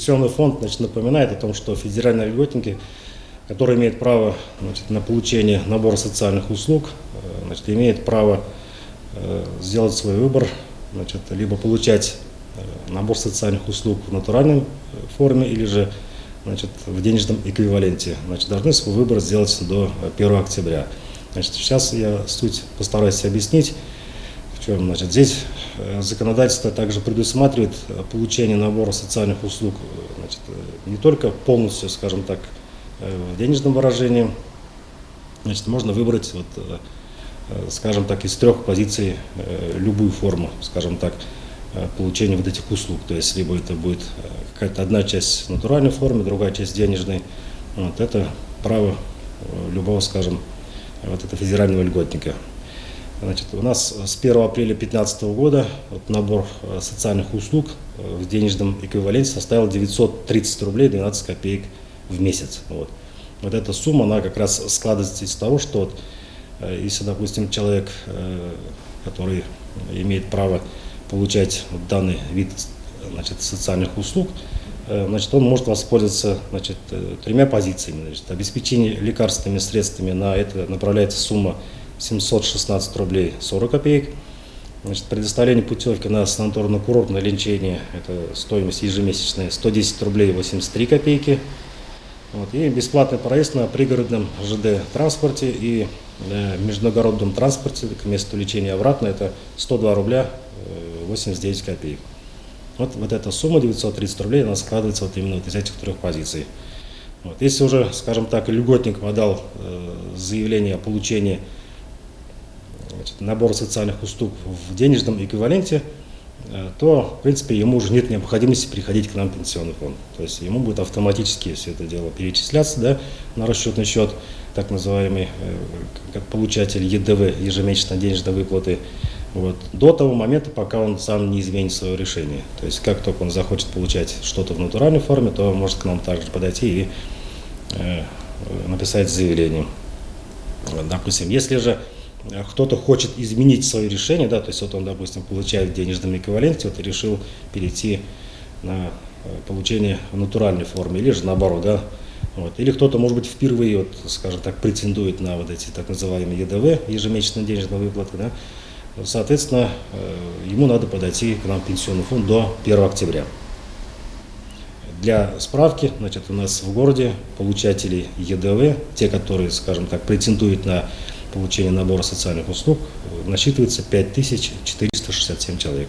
Пенсионный фонд, значит, напоминает о том, что федеральные льготники, которые имеют право, значит, на получение набора социальных услуг, значит, имеют право сделать свой выбор, значит, либо получать набор социальных услуг в натуральной форме или же, значит, в денежном эквиваленте. Значит, должны свой выбор сделать до 1 октября. Значит, сейчас я суть постараюсь объяснить. В чем, значит, здесь законодательство также предусматривает получение набора социальных услуг, значит, не только полностью, скажем так, в денежном выражении. Значит, можно выбрать, вот, скажем так, из 3 позиций любую форму, скажем так, получения вот этих услуг. То есть либо это будет какая-то одна часть в натуральной форме, другая часть денежной. Вот, это право любого, скажем, вот этого федерального льготника. Значит, у нас с 1 апреля 2015 года вот, набор социальных услуг в денежном эквиваленте составил 930 рублей 12 копеек в месяц. Вот. Вот эта сумма, она как раз складывается из того, что вот, если, допустим, человек, который имеет право получать вот данный вид, значит, социальных услуг, значит, он может воспользоваться, значит, 3 позициями. Значит, обеспечение лекарственными средствами, на это направляется сумма 716 рублей 40 копеек. Значит, предоставление путевки на санаторно-курортное лечение, это стоимость ежемесячная 110 рублей 83 копейки. Вот, и бесплатный проезд на пригородном ЖД транспорте и международном транспорте к месту лечения обратно, это 102 рубля 89 копеек. Вот эта сумма 930 рублей, она складывается вот именно вот из этих 3 позиций. Вот. Если уже, скажем так, льготник подал заявление о получении, значит, набора социальных услуг в денежном эквиваленте, то, в принципе, ему уже нет необходимости переходить к нам в пенсионный фонд. То есть ему будет автоматически все это дело перечисляться, да, на расчетный счет, так называемый, как получатель ЕДВ, ежемесячной денежной выплаты, вот, до того момента, пока он сам не изменит свое решение. То есть как только он захочет получать что-то в натуральной форме, то может к нам также подойти и написать заявление. Допустим, если же кто-то хочет изменить свое решение, да, то есть вот он, допустим, получает в денежном эквиваленте, вот и решил перейти на получение в натуральной форме, или же наоборот, да, вот. Или кто-то, может быть, впервые, вот, скажем так, претендует на вот эти так называемые ЕДВ, ежемесячные денежные выплаты, да, соответственно, ему надо подойти к нам в пенсионный фонд до 1 октября. Для справки, значит, у нас в городе получатели ЕДВ, те, которые, скажем так, претендуют на получение набора социальных услуг, насчитывается 5467 человек.